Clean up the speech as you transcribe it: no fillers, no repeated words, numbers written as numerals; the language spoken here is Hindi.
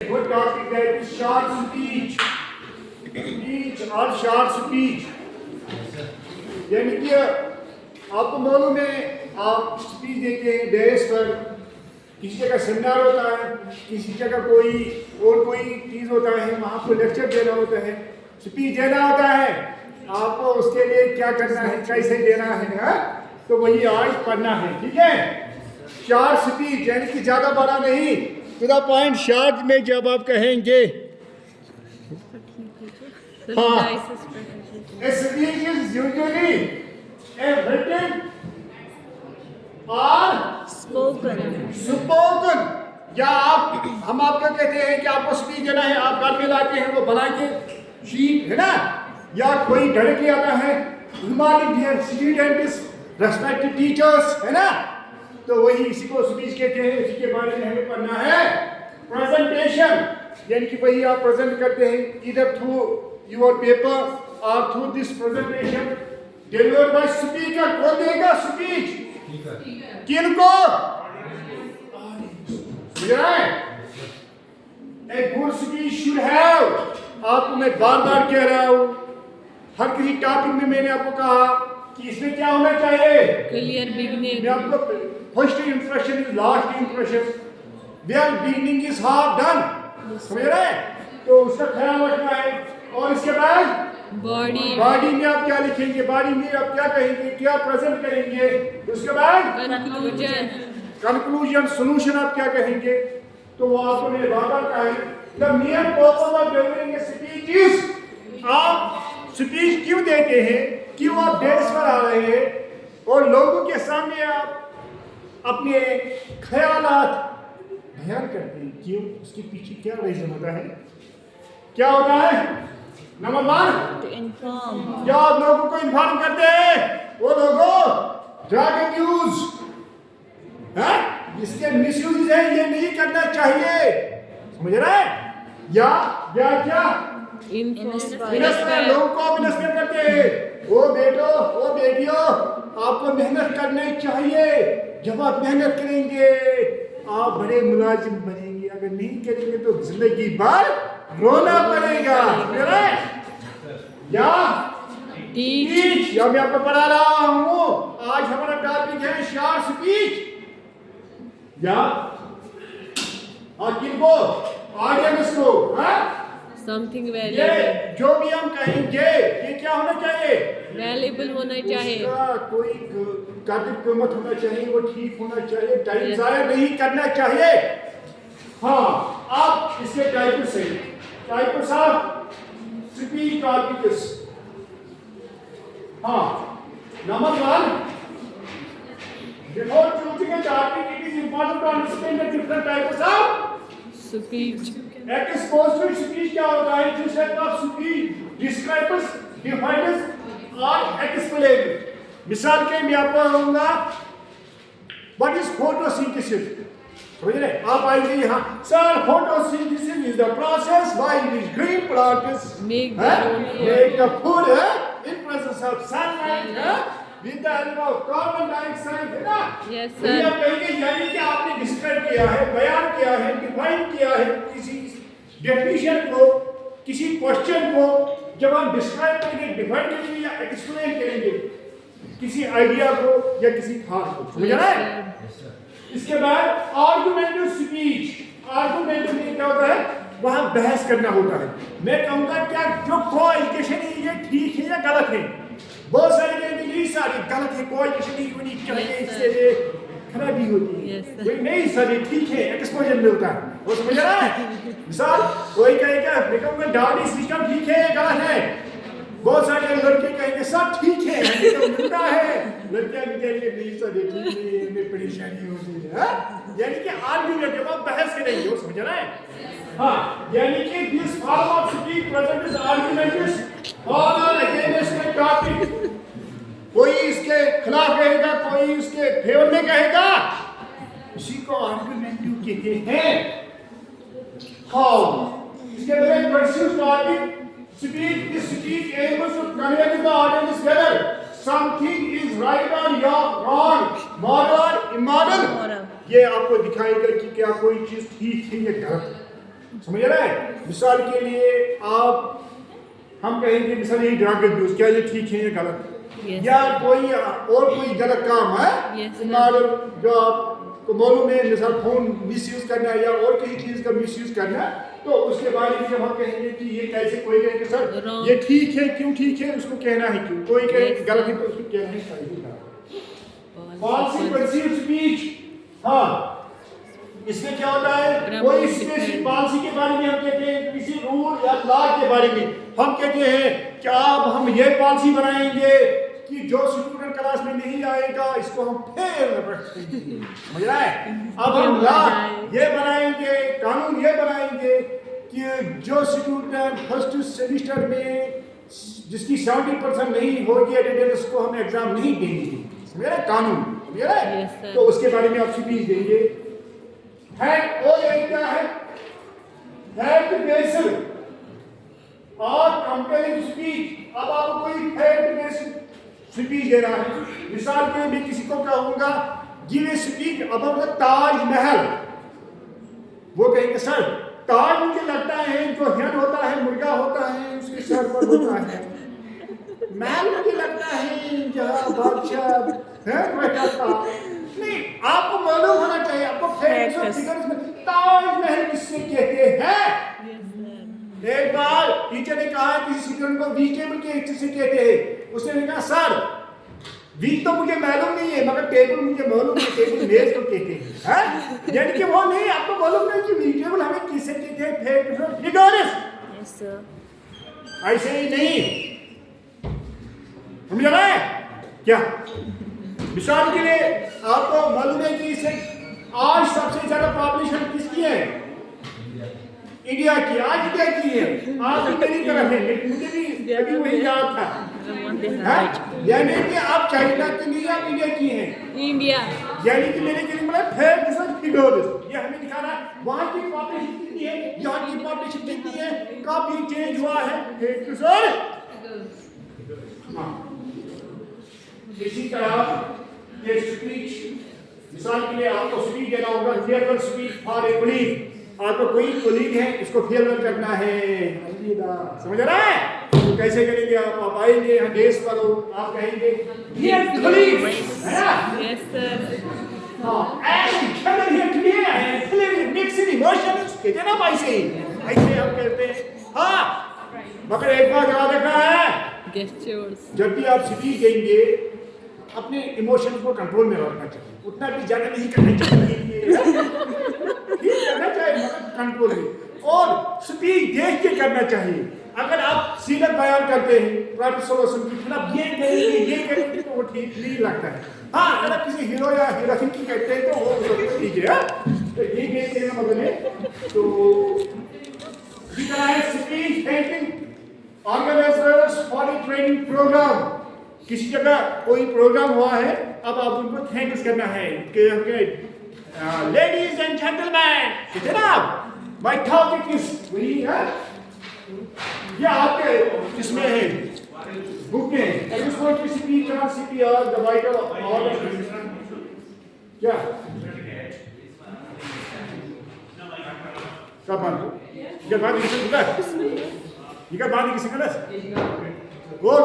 Good topic that is short speech. Speech or short speech. यानी कि आपको मालूम है आप स्पीच देते हैं डेस्क पर, किसी जगह सेमिनार होता है, किसी जगह कोई चीज़ होता है, वहाँ आपको लेक्चर देना होता है, स्पीच देना होता है, आपको उसके लिए क्या करना है, कैसे देना है, तो वही आज पढ़ना है, ठीक है। शॉर्ट स्पीच यानी कि ज़्यादा बड़ा नहीं, टू द पॉइंट शॉर्ट में जब आप कहेंगे हाँ, a speech is usually a written or spoken या हम आपको कहते हैं कि आपको स्पीच देना है, आप घर में लाते हैं वो बना के शीट है ना, या कोई डायरेक्टली आता है good morning dear students respected teachers है ना, तो वही इसी को स्पीच कहते हैं। इसी के बारे में हमें पढ़ना है प्रेजेंटेशन, यानी कि वही आप प्रेजेंट करते हैं इधर थ्रू योर पेपर और through this presentation delivered by speaker. कौन देगा स्पीच, किनको, a good speech should have, आपको मैं बार बार कह रहा हूँ, हर किसी टॉपिक में मैंने आपको कहा कि इसमें क्या होना चाहिए, क्लियर बिगिनिंग। मैं आपको first impression is last impression, well beginning is half done, समझ रहे हैं, तो उसका ख्याल रखना है। और इसके बाद बॉडी में आप क्या लिखेंगे, बॉडी में आप क्या कहेंगे, क्या प्रेजेंट करेंगे, उसके बाद कंक्लूजन सॉल्यूशन आप क्या कहेंगे, तो वो आपको मेरे बाबा का है। The main purpose of delivering a speech is, आप स्पीच क्यों देते हैं, क्यों आप डेस्क पर आ रहे हैं और लोगों के सामने आप अपने ख्यालात बयान करते हैं, क्यों, उसके पीछे क्या रीजन होता है, क्या होता है। नंबर 1 टू इन्फॉर्म, क्या आप लोगों को इन्फॉर्म करते हैं, वो लोगों ड्रग यूज है, इसके मिसयूज है, ये नहीं करना चाहिए, समझ रहे हैं, या क्या इंस्पायर, लोगों को इंस्पायर करते हैं, वो बेटो वो बेटियों आपको मेहनत करनी चाहिए, जब आप मेहनत करेंगे आप बड़े मुलाजिम बनेंगे, अगर नहीं करेंगे तो जिंदगी भर रोना पड़ेगा, या टीच, या मैं आपको पढ़ा रहा हूँ, आज हमारा टॉपिक है शॉर्ट स्पीच, या किनको, ऑडियंस को, समथिंग ये वैल्यूएबल, जो भी हम कहेंगे ये क्या होना चाहिए, वैल्यूएबल होना चाहिए, उसका कोई काबिल कीमत होना चाहिए, वो ठीक होना चाहिए, टाइम जाया नहीं करना चाहिए। हाँ, आप इसके टाइप्स से टाइप्स ऑफ स्पीच टॉपिक्स, हाँ, number 1 before choosing a topic it is important to understand the different types of speech. Expositive speech क्या होता है, जिस type of speech describes, defines और एक्सप्लेन। मिसाल के मैं आपको कहूंगा व्हाट इज फोटोसिंथेसिस, समझ रहे, आप आएंगे यहाँ, sir photosynthesis is the process by which green plants make the food in presence of sunlight with the help of carbon dioxide, है ना। यस ये सर, आप कहेंगे यानी कि आपने डिस्क्राइब किया है, बयान किया है, डिफाइन किया है किसी डेफिनेशन को, किसी क्वेश्चन को, जब हम डिस्क्राइब करेंगे, डिफाइन करेंगे या एक्सप्लेन करेंगे किसी आइडिया को या किसी थॉट को, समझ रहे हैं। इसके बाद आर्गुमेंटिव स्पीच, आर्गुमेंटिव में क्या होता है, वहां बहस करना होता है, मैं कहूंगा क्या जो को एजुकेशन है ये ठीक है या गलत है, बहुत सारे नहीं सारी गलत है, कोई नहीं होनी चाहिए, इससे खराबी होती है, कोई नहीं सारी ठीक है, एक्सपोजर मिलता है, वो समझ रहा है। मिसाल कोई कहेगा मैं कहूँगा दाढ़ी सिस्टम ठीक है गलत है, बहुत सारे लड़के कहेंगे सब ठीक है, तो मिलता है, लड़कियां भी कहेंगे नहीं सारी ठीक है, हमें परेशानी होती है, यानी कि आर्ग्यूमेंट जब आप बहस करेंगे, वो समझ रहा है। हाँ, यानी कि this form of speech present is arguments for और अगेंस्ट द टॉपिक, कोई इसके खिलाफ कहेगा, कोई इसके फेवर में कहेगा, इसी को आर्गुमेंटिव कहते हैं। हाउ, इसके बाद pursuit topic speech, this speech aims to convey to the audience whether something is right और या रॉन्ग, मॉरल और इमोरल, ये आपको दिखाएगा कि क्या कोई चीज ठीक है या गलत है। समझ रहा है? मिसाल के लिए हम कहेंगे मिसाल ये ड्रग अब्यूज, क्या ये ठीक है या गलत? Yes. या कोई गलत काम है? Yes, जो आपको मालूम है, मिसाल फोन मिसयूज करना या और किसी चीज का मिसयूज करना, तो उसके बारे में जब हम कहेंगे कि ये कैसे, कोई कहेंगे सर Wrong. ये ठीक है, क्यों ठीक है, उसको कहना है क्यों, कोई कहे Yes, गलत sir. है तो उसको कहना है सही है। Falsely perceived speech, हाँ, इसमें क्या होता है? कोई स्पेसिफिक पॉलिसी के बारे में हम कहते हैं, किसी रूल या लॉ के बारे में हम कहते हैं कि अब हम ये पॉलिसी बनाएंगे कि जो स्टूडेंट क्लास में नहीं आएगा इसको हम फेल रखेंगे, समझ रहा है? अब हम लॉ ये बनाएंगे, कानून ये बनाएंगे कि जो स्टूडेंट फर्स्ट सेमिस्टर में जिसकी 70% नहीं होगी अटेंडेंस, उसको हम एग्जाम नहीं देंगे, समझ रहा है? कानून, समझ रहा है? Yes, sir. तो उसके बारे में आप स्पीच देंगे। फैक्ट और ये क्या है? फैक्ट बेस्ड और कंपेयरिंग स्पीच। अब आपको कोई फैक्ट बेस्ड स्पीच दे रहा है, मिसाल के लिए मैं किसी को कहूंगा give a speech about Taj Mahal, वो कहेंगे सर ताज मुझे लगता है जो हेड होता है मुर्गा होता है उसके सर पर होता है, महल मुझे लगता है जहाँ बादशाह है बैठा था। नहीं, आपको मालूम होना चाहिए, आपको फैक्ट्स और फिगर्स में ताजमहल किससे कहते हैं। एक बार टीचर ने कहा किसी स्टूडेंट को वीक टेबल के किससे कहते हैं, उसने कहा सर वीक तो मुझे मालूम नहीं है मगर टेबल मुझे मालूम है, टेबल मेज को कहते हैं, यानी कि वो नहीं, आपको मालूम नहीं कि वीक टेबल हमें किससे कहते हैं, फैक्ट्स और फिगर्स। Yes, sir. ऐसे ही नहीं, समझ रहा है क्या? मिसाल के लिए आपको मालूम है कि इसे आज सबसे ज्यादा पॉपुलेशन किसकी है? इंडिया की। आज इंडिया की है, आज मेरी तरफ है, लेकिन मुझे भी अभी वही याद था, यानी कि आप चाइना की नहीं, आप इंडिया की हैं। India. यानी कि मेरे के लिए फैक्ट्स और फिगर्स ये हमें दिखा रहा है वहां की पॉपुलेशन कितनी है, यहाँ की पॉपुलेशन कितनी है, काफी चेंज हुआ है, फैक्ट्स और हाँ। इसी तरह ये स्पीच, मिसाल के लिए आपको स्पीच देना होगा, farewell speech for a colleague, आपको कोई कलीग है इसको फेयरवेल करना है, समझ रहा है? तो कैसे करेंगे आप आएंगे यहाँ डेस्क पर हो, आप कहेंगे डियर कलीग, है ना? Yes, sir. हाँ, and come here today and clearly mix in emotions, कहते हैं ना भाई से, ऐसे हम कहते हैं। हाँ, मगर एक बात याद रखना है, Gestures. जब भी आप स्पीच देंगे अपने इमोशंस को कंट्रोल में रखना चाहिए, उतना भी ज्यादा नहीं करना चाहिए, ठीक करना चाहिए मगर कंट्रोल में, और स्पीच देख के करना चाहिए। अगर आप सीधा बयान करते हैं प्रॉफिट सोल्यूशन की खिलाफ ये करेंगे तो वो ठीक नहीं लगता है। हाँ, अगर आप किसी हीरो या हीरोइन की कहते हैं तो वो ठीक है, तो ये कहते हैं मतलब है। तो इसी तरह है speech thanking organizers for a training program, किसी जगह कोई प्रोग्राम हुआ है, अब आप उनको थैंक्स करना है कि लेडीज एंड जेंटलमैन, कहते ना आप, माय टॉपिक इज वही है, ये आपके इसमें है बुक में, I just want to speak on CPR the vital order, क्या सब बात ये बात किसी का, ये का बात किसी का, गोल